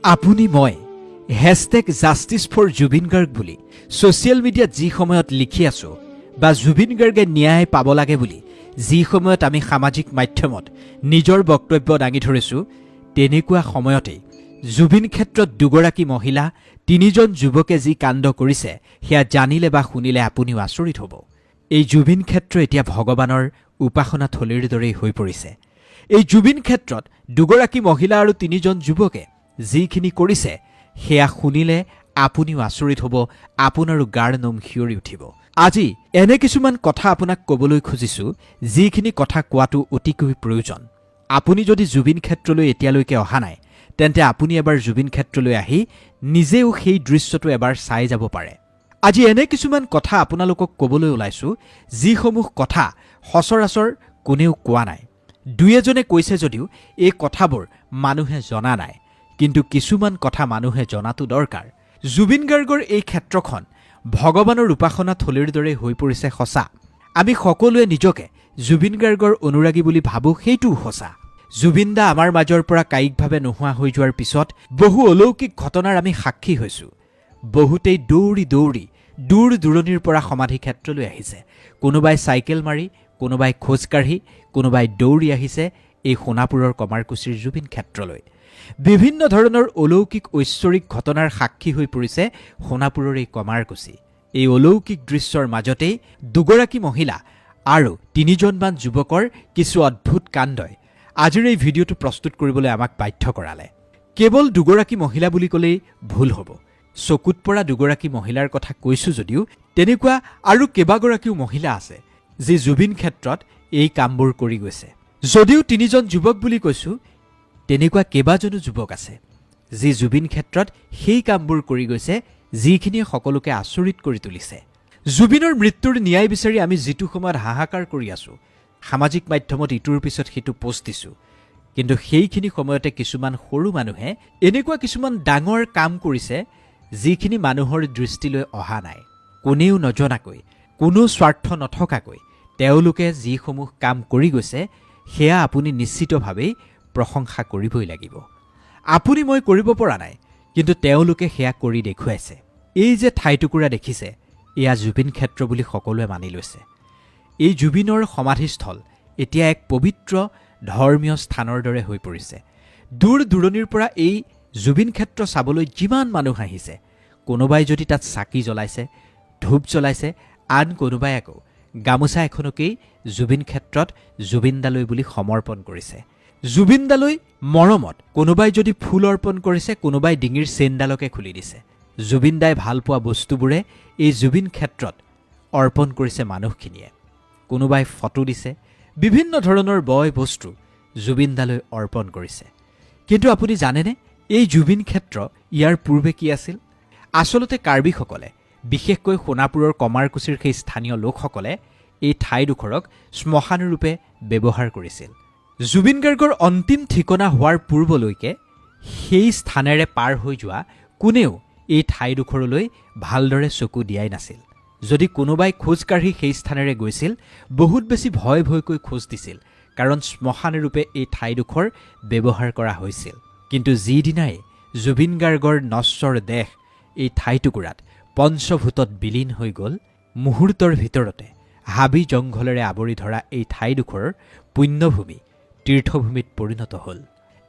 আপুনি মই #JubinsGarg বুলি ছ'চিয়েল মিডিয়াত যি সময়ত লিখি আছোঁ বা জুবিন গাৰ্গে ন্যায় পাব লাগে বুলি যি সময়ত আমি সামাজিক মাধ্যমত নিজৰ বক্তব্য দাঙি ধৰিছোঁ, তেনেকুৱা সময়তেই জুবিন ক্ষেত্ৰত দুগৰাকী মহিলা, 3জন যুৱকে যি কাণ্ড কৰিছে সেয়া জানিলে বা শুনিলে আপুনিও আচৰিত হ'ব। এই জুবিন ক্ষেত্ৰ এতিয়া ভগৱানৰ উপাসনা থলীৰ দৰেই হৈ পৰিছে। এই জুবিন ক্ষেত্ৰত দুগৰাকী মহিলা আৰু 3জন যুৱকে যিখিনি কৰিছে সেয়া শুনিলে আপুনিও আচৰিত হ'ব, আপোনাৰো গাৰ নোম শিয়ৰি উঠিব। আজি এনে কিছুমান কথা আপোনাক ক'বলৈ খুজিছোঁ, যিখিনি কথা কোৱাটো অতিকৈ প্ৰয়োজন। আপুনি যদি জুবিন ক্ষেত্ৰলৈ এতিয়ালৈকে অহা নাই, তেন্তে আপুনি এবাৰ জুবিন ক্ষেত্ৰলৈ আহি নিজেও সেই দৃশ্যটো এবাৰ চাই যাব পাৰে। আজি এনে কিছুমান কথা আপোনালোকক ক'বলৈ ওলাইছোঁ, যিসমূহ কথা সচৰাচৰ কোনেও কোৱা নাই। দুই এজনে কৈছে যদিও এই কথাবোৰ মানুহে জনা নাই, কিন্তু কিছুমান কথা মানুহে জনাটো দৰকাৰ। জুবিন গাৰ্গৰ এই ক্ষেত্ৰখন ভগৱানৰ উপাসনা থলীৰ দৰে হৈ পৰিছে সঁচা। আমি সকলোৱে নিজকে জুবিন গাৰ্গৰ অনুৰাগী বুলি ভাবোঁ, সেইটোও সঁচা। জুবিন দা আমাৰ মাজৰ পৰা কায়িকভাৱে নোহোৱা হৈ যোৱাৰ পিছত বহু অলৌকিক ঘটনাৰ আমি সাক্ষী হৈছোঁ। বহুতেই দৌৰি দৌৰি দূৰ দূৰণিৰ পৰা সমাধি ক্ষেত্ৰলৈ আহিছে। কোনোবাই চাইকেল মাৰি, কোনোবাই খোজকাঢ়ি, কোনোবাই দৌৰি আহিছে এই সোণাপুৰৰ কমাৰকুছিৰ জুবিন ক্ষেত্ৰলৈ। বিভিন্ন ধৰণৰ অলৌকিক ঐশ্বৰিক ঘটনাৰ সাক্ষী হৈ পৰিছে সোণাপুৰৰ এই কমাৰকুছি। এই অলৌকিক দৃশ্যৰ মাজতেই দুগৰাকী মহিলা আৰু 3জনমান যুৱকৰ কিছু অদ্ভুত কাণ্ডই আজিৰ এই ভিডিঅ'টো প্ৰস্তুত কৰিবলৈ আমাক বাধ্য কৰালে। কেৱল দুগৰাকী মহিলা বুলি ক'লেই ভুল হ'ব। চকুত পৰা দুগৰাকী মহিলাৰ কথা কৈছোঁ যদিও তেনেকুৱা আৰু কেইবাগৰাকীও মহিলা আছে যি জুবিন ক্ষেত্ৰত এই কামবোৰ কৰি গৈছে। যদিও 3জন যুৱক বুলি কৈছোঁ, তেনেকুৱা কেইবাজনো যুৱক আছে যি জুবিন ক্ষেত্ৰত সেই কামবোৰ কৰি গৈছে, যিখিনিয়ে সকলোকে আচৰিত কৰি তুলিছে। জুবিনৰ মৃত্যুৰ ন্যায় বিচাৰি আমি যিটো সময়ত হাহাকাৰ কৰি আছোঁ, সামাজিক মাধ্যমত ইটোৰ পিছত সিটো পোষ্ট দিছোঁ, কিন্তু সেইখিনি সময়তে কিছুমান সৰু মানুহে এনেকুৱা কিছুমান ডাঙৰ কাম কৰিছে যিখিনি মানুহৰ দৃষ্টিলৈ অহা নাই। কোনেও নজনাকৈ, কোনো স্বাৰ্থ নথকাকৈ তেওঁলোকে যিসমূহ কাম কৰি গৈছে সেয়া আপুনি নিশ্চিতভাৱেই প্ৰশংসা কৰিবই লাগিব। আপুনি মই কৰিব পৰা নাই, কিন্তু তেওঁলোকে সেয়া কৰি দেখুৱাইছে। এই যে ঠাইটুকুৰা দেখিছে, এয়া জুবিন ক্ষেত্ৰ বুলি সকলোৱে মানি লৈছে। এই জুবিনৰ সমাধিস্থল এতিয়া এক পবিত্ৰ ধৰ্মীয় স্থানৰ দৰে হৈ পৰিছে। দূৰ দূৰণিৰ পৰা এই জুবিন ক্ষেত্ৰ চাবলৈ যিমান মানুহ আহিছে, কোনোবাই যদি তাত চাকি জ্বলাইছে, ধূপ জ্বলাইছে, আন কোনোবাই আকৌ গামোচা এখনকেই জুবিন ক্ষেত্ৰত জুবিনদালৈ বুলি সমৰ্পণ কৰিছে। জুবিনদালৈ মৰমত কোনোবাই যদি ফুল অৰ্পণ কৰিছে, কোনোবাই ডিঙিৰ চেইনডালকে খুলি দিছে। জুবিনদাই ভাল পোৱা বস্তুবোৰে এই জুবিন ক্ষেত্ৰত অৰ্পণ কৰিছে মানুহখিনিয়ে। কোনোবাই ফটো দিছে, বিভিন্ন ধৰণৰ বয় বস্তু জুবিনদালৈ অৰ্পণ কৰিছে। কিন্তু আপুনি জানেনে, এই জুবিন ক্ষেত্ৰ ইয়াৰ পূৰ্বে কি আছিল? আচলতে কাৰ্বিসকলে, বিশেষকৈ সোণাপুৰৰ কমাৰকুছিৰ সেই স্থানীয় লোকসকলে এই ঠাইডোখৰক শ্মশানৰূপে ব্যৱহাৰ কৰিছিল। জুবিন গাৰ্গৰ অন্তিম ঠিকনা হোৱাৰ পূৰ্বলৈকে সেই স্থানেৰে পাৰ হৈ যোৱা কোনেও এই ঠাইডোখৰলৈ ভালদৰে চকু দিয়াই নাছিল। যদি কোনোবাই খোজকাঢ়ি সেই স্থানেৰে গৈছিল, বহুত বেছি ভয় ভয়কৈ খোজ দিছিল, কাৰণ শ্মশানৰূপে এই ঠাইডোখৰ ব্যৱহাৰ কৰা হৈছিল। কিন্তু যিদিনাই জুবিন গাৰ্গৰ নশ্বৰ দেহ এই ঠাইটুকুৰাত পঞ্চভূতত বিলীন হৈ গ'ল, মুহূৰ্তৰ ভিতৰতে হাবি জংঘলেৰে আৱৰি ধৰা এই ঠাইডোখৰ পুণ্যভূমি, তীৰ্থভূমিত পৰিণত হ'ল।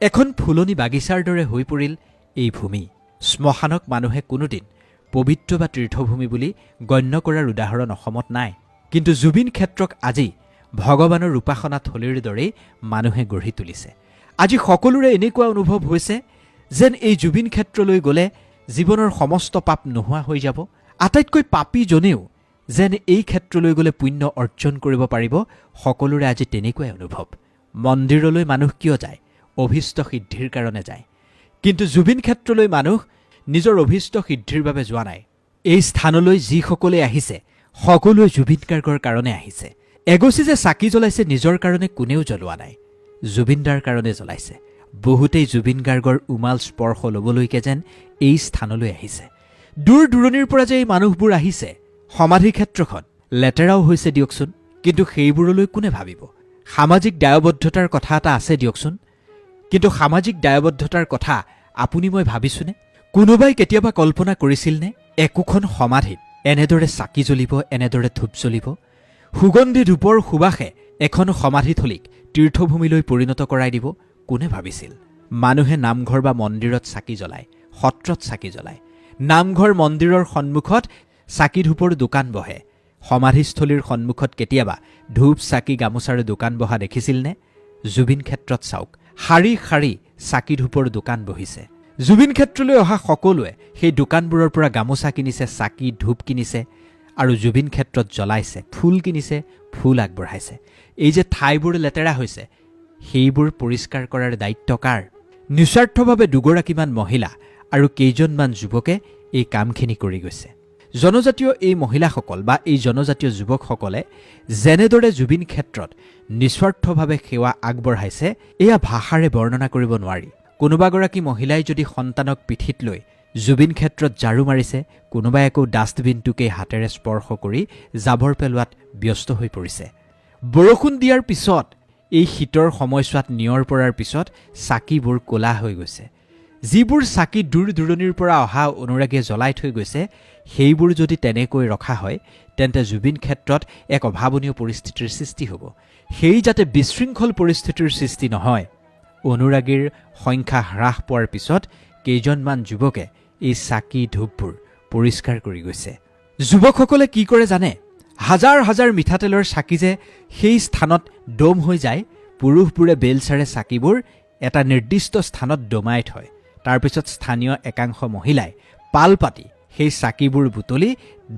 এখন ফুলনি বাগিচাৰ দৰে হৈ পৰিল এই ভূমি। শ্মশানক মানুহে কোনোদিন পবিত্ৰ বা তীৰ্থভূমি বুলি গণ্য কৰাৰ উদাহৰণ অসমত নাই। কিন্তু জুবিন ক্ষেত্ৰক আজি ভগৱানৰ উপাসনা থলীৰ দৰেই মানুহে গঢ়ি তুলিছে। আজি সকলোৰে এনেকুৱা অনুভৱ হৈছে যেন এই জুবিন ক্ষেত্ৰলৈ গ'লে জীৱনৰ সমস্ত পাপ নোহোৱা হৈ যাব। আটাইতকৈ পাপীজনেও যেন এই ক্ষেত্ৰলৈ গ'লে পুণ্য অৰ্জন কৰিব পাৰিব। সকলোৰে আজি তেনেকুৱাই অনুভৱ। মন্দিৰলৈ মানুহ কিয় যায়? অভীষ্ট সিদ্ধিৰ কাৰণে যায়। কিন্তু জুবিন ক্ষেত্ৰলৈ মানুহ নিজৰ অভীষ্ট সিদ্ধিৰ বাবে যোৱা নাই। এই স্থানলৈ যিসকলে আহিছে, সকলোৱে জুবিন গাৰ্গৰ কাৰণে আহিছে। এগছি যে চাকি জ্বলাইছে নিজৰ কাৰণে কোনেও জ্বলোৱা নাই, জুবিনদাৰ কাৰণে জ্বলাইছে। বহুতেই জুবিন গাৰ্গৰ উমাল স্পৰ্শ ল'বলৈকে যেন এই স্থানলৈ আহিছে। দূৰ দূৰণিৰ পৰা যে এই মানুহবোৰ আহিছে, সমাধি ক্ষেত্ৰখন লেতেৰাও হৈছে দিয়কচোন, কিন্তু সেইবোৰলৈ কোনে ভাবিব? সামাজিক দায়বদ্ধতাৰ কথা এটা আছে দিয়কচোন, কিন্তু সামাজিক দায়বদ্ধতাৰ কথা আপুনি মই ভাবিছোনে কোনোবাই কেতিয়াবা কল্পনা কৰিছিলনে একোখন সমাধিত এনেদৰে চাকি জ্বলিব, এনেদৰে ধূপ জ্বলিব? সুগন্ধি ধূপৰ সুবাসে এখন সমাধিথলীক তীৰ্থভূমিলৈ পৰিণত কৰাই দিব? কোনে ভাবিছিল? মানুহে নামঘৰ বা মন্দিৰত চাকি জ্বলায়, সত্ৰত চাকি জ্বলায়, নামঘৰ মন্দিৰৰ সন্মুখত চাকি ধূপৰ দোকান বহে। সমাধিস্থলীৰ সন্মুখত কেতিয়াবা ধূপ চাকি গামোচাৰ দোকান বহা দেখিছিলনে? জুবিন ক্ষেত্ৰত চাওক, শাৰী শাৰী চাকি ধূপৰ দোকান বহিছে। জুবিন ক্ষেত্ৰলৈ অহা সকলোৱে সেই দোকানবোৰৰ পৰা গামোচা কিনিছে, চাকি ধূপ কিনিছে আৰু জুবিন ক্ষেত্ৰত জ্বলাইছে, ফুল কিনিছে, ফুল আগবঢ়াইছে। এই যে ঠাইবোৰ লেতেৰা হৈছে, সেইবোৰ পৰিষ্কাৰ কৰাৰ দায়িত্ব কাৰ? নিস্বাৰ্থভাৱে দুগৰাকীমান মহিলা আৰু কেইজনমান যুৱকে এই কামখিনি কৰি গৈছে। জনজাতীয় এই মহিলাসকল বা এই জনজাতীয় যুৱকসকলে যেনেদৰে জুবিন ক্ষেত্ৰত নিস্বাৰ্থভাৱে সেৱা আগবঢ়াইছে, এয়া ভাষাৰে বৰ্ণনা কৰিব নোৱাৰি। কোনোবাগৰাকী মহিলাই যদি সন্তানক পিঠিত লৈ জুবিন ক্ষেত্ৰত ঝাৰু মাৰিছে, কোনোবাই আকৌ ডাষ্টবিনটোকে হাতেৰে স্পৰ্শ কৰি জাবৰ পেলোৱাত ব্যস্ত হৈ পৰিছে। বৰষুণ দিয়াৰ পিছত এই শীতৰ সময়ছোৱাত নিয়ৰ পৰাৰ পিছত চাকিবোৰ ক'লা হৈ গৈছে। যিবোৰ চাকি দূৰ দূৰণিৰ পৰা অহা অনুৰাগীয়ে জ্বলাই থৈ গৈছে, সেইবোৰ যদি তেনেকৈ ৰখা হয়, তেন্তে জুবিন ক্ষেত্ৰত এক অভাৱনীয় পৰিস্থিতিৰ সৃষ্টি হ'ব। সেই যাতে বিশৃংখল পৰিস্থিতিৰ সৃষ্টি নহয়, অনুৰাগীৰ সংখ্যা হ্ৰাস পোৱাৰ পিছত কেইজনমান যুৱকে এই চাকি ধূপবোৰ পৰিষ্কাৰ কৰি গৈছে। যুৱকসকলে কি কৰে জানে? হাজাৰ হাজাৰ মিঠাতেলৰ চাকি যে সেই স্থানত দম হৈ যায়, পুৰুষবোৰে বেলচাৰে চাকিবোৰ এটা নিৰ্দিষ্ট স্থানত দমাই থয়। তাৰপিছত স্থানীয় একাংশ মহিলাই পাল পাতি সেই চাকিবোৰ বুটলি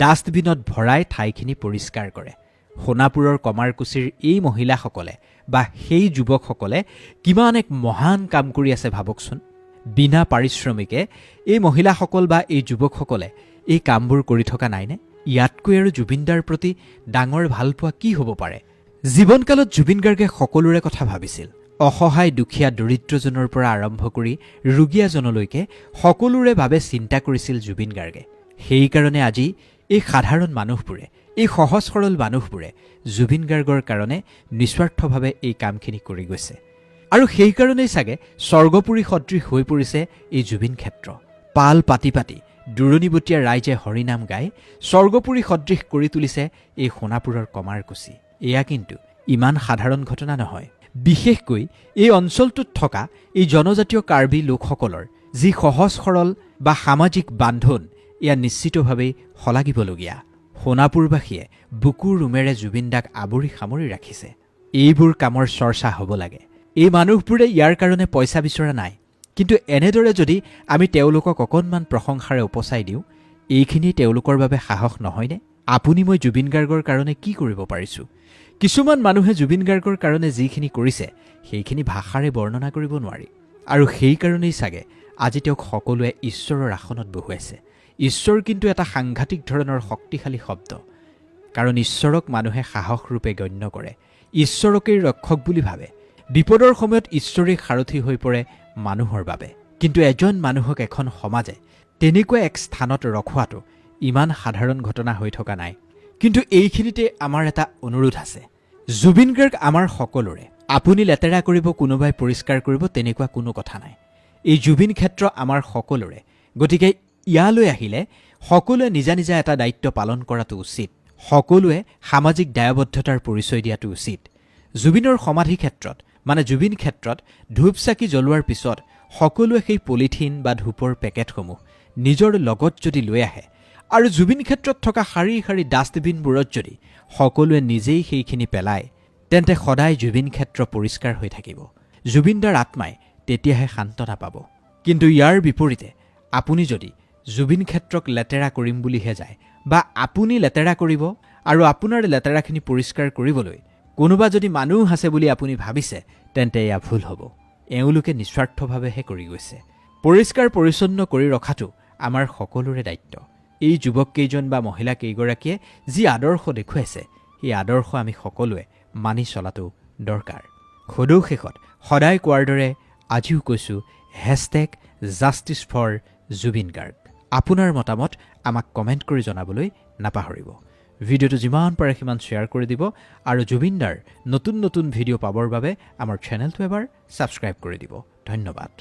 ডাষ্টবিনত ভৰাই ঠাইখিনি পৰিষ্কাৰ কৰে। সোণাপুৰৰ কমাৰকুছিৰ এই মহিলাসকলে বা সেই যুৱকসকলে কিমান এক মহান কাম কৰি আছে ভাবকচোন। বিনা পাৰিশ্ৰমিকে এই মহিলাসকল বা এই যুৱকসকলে এই কামবোৰ কৰি থকা নাইনে? ইয়াতকৈ আৰু জুবিনদাৰ প্ৰতি ডাঙৰ ভালপোৱা কি হ'ব পাৰে? জীৱনকালত জুবিন গাৰ্গে সকলোৰে কথা ভাবিছিল। অসহায় দুখীয়া দৰিদ্ৰজনৰ পৰা আৰম্ভ কৰি ৰোগীয়াজনলৈকে সকলোৰে বাবে চিন্তা কৰিছিল জুবিন গাৰ্গে। সেইকাৰণে আজি এই সাধাৰণ মানুহবোৰে, এই সহজ সৰল মানুহবোৰে জুবিন গাৰ্গৰ কাৰণে নিস্বাৰ্থভাৱে এই কামখিনি কৰি গৈছে। আৰু সেইকাৰণেই চাগে স্বৰ্গপুৰী সদৃশ হৈ পৰিছে এই জুবিন ক্ষেত্ৰ। পাল পাতি পাতি দূৰণিবতীয়া ৰাইজে হৰিনাম গাই স্বৰ্গপুৰী সদৃশ কৰি তুলিছে এই সোণাপুৰৰ কমাৰকুছি। এয়া কিন্তু ইমান সাধাৰণ ঘটনা নহয়। বিশেষকৈ এই অঞ্চলটোত থকা এই জনজাতীয় কাৰ্বি লোকসকলৰ যি সহজ সৰল বা সামাজিক বান্ধোন, এয়া নিশ্চিতভাৱেই শলাগিবলগীয়া। সোণাপুৰবাসীয়ে বুকুৰ ৰুমেৰে জুবিনদাক আৱৰি সামৰি ৰাখিছে। এইবোৰ কামৰ চৰ্চা হ'ব লাগে। এই মানুহবোৰে ইয়াৰ কাৰণে পইচা বিচৰা নাই, কিন্তু এনেদৰে যদি আমি তেওঁলোকক অকণমান প্ৰশংসাৰে উপচাই দিওঁ, এইখিনি তেওঁলোকৰ বাবে সাহস নহয়নে? আপুনি মই জুবিন গাৰ্গৰ কাৰণে কি কৰিব পাৰিছোঁ? কিছুমান মানুহে জুবিন গাৰ্গৰ কাৰণে যিখিনি কৰিছে, সেইখিনি ভাষাৰে বৰ্ণনা কৰিব নোৱাৰি। আৰু সেইকাৰণেই চাগে আজি তেওঁক সকলোৱে ঈশ্বৰৰ আসনত বহুৱাইছে। ঈশ্বৰ কিন্তু এটা সাংঘাতিক ধৰণৰ শক্তিশালী শব্দ, কাৰণ ঈশ্বৰক মানুহে সাহস ৰূপে গণ্য কৰে, ঈশ্বৰকেই ৰক্ষক বুলি ভাবে। বিপদৰ সময়ত ঈশ্বৰেই সাৰথি হৈ পৰে মানুহৰ বাবে। কিন্তু এজন মানুহক এখন সমাজে তেনেকুৱা এক স্থানত ৰখোৱাটো ইমান সাধাৰণ ঘটনা হৈ থকা নাই। কিন্তু এইখিনিতে আমাৰ এটা অনুৰোধ আছে। জুবিন গাৰ্গ আমাৰ সকলোৰে। আপুনি লেতেৰা কৰিব, কোনোবাই পৰিষ্কাৰ কৰিব, তেনেকুৱা কোনো কথা নাই। এই জুবিন ক্ষেত্ৰ আমাৰ সকলোৰে। গতিকে ইয়ালৈ আহিলে সকলোৱে নিজা নিজা এটা দায়িত্ব পালন কৰাটো উচিত। সকলোৱে সামাজিক দায়বদ্ধতাৰ পৰিচয় দিয়াটো উচিত। জুবিনৰ সমাধি ক্ষেত্ৰত মানে জুবিন ক্ষেত্ৰত ধূপ চাকি জ্বলোৱাৰ পিছত সকলোৱে সেই পলিথিন বা ধূপৰ পেকেটসমূহ নিজৰ লগত যদি লৈ আহে আৰু জুবিন ক্ষেত্ৰত থকা শাৰী শাৰী ডাষ্টবিনবোৰত যদি সকলোৱে নিজেই সেইখিনি পেলায়, তেন্তে সদায় জুবিন ক্ষেত্ৰ পৰিষ্কাৰ হৈ থাকিব। জুবিনদাৰ আত্মাই তেতিয়াহে সান্তনা পাব। কিন্তু ইয়াৰ বিপৰীতে আপুনি যদি জুবিন ক্ষেত্ৰক লেতেৰা কৰিম বুলিহে যায়, বা আপুনি লেতেৰা কৰিব আৰু আপোনাৰ লেতেৰাখিনি পৰিষ্কাৰ কৰিবলৈ কোনোবা যদি মানুহ আছে বুলি আপুনি ভাবিছে, তেন্তে এয়া ভুল হ'ব। এওঁলোকে নিস্বাৰ্থভাৱেহে কৰি গৈছে। পৰিষ্কাৰ পৰিচ্ছন্ন কৰি ৰখাটো আমাৰ সকলোৰে দায়িত্ব। এই যুৱক কেইজন বা মহিলা কেইগৰাকীয়ে যি আদৰ্শ দেখুৱাইছে, সেই আদৰ্শ আমি সকলোৱে মানি চলাটো দৰকাৰ। সদৌ শেষত সদায় কোৱাৰ দৰে আজিও কৈছোঁ, #জাষ্টিছ ফৰ জুবিন গাৰ্গ। আপোনাৰ মতামত আমাক কমেণ্ট কৰি জনাবলৈ নাপাহৰিব। ভিডিঅ'টো যিমান পাৰে সিমান শ্বেয়াৰ কৰি দিব আৰু জুবিনদাৰ নতুন নতুন ভিডিঅ' পাবৰ বাবে আমাৰ চেনেলটো এবাৰ ছাবস্ক্ৰাইব কৰি দিব। ধন্যবাদ।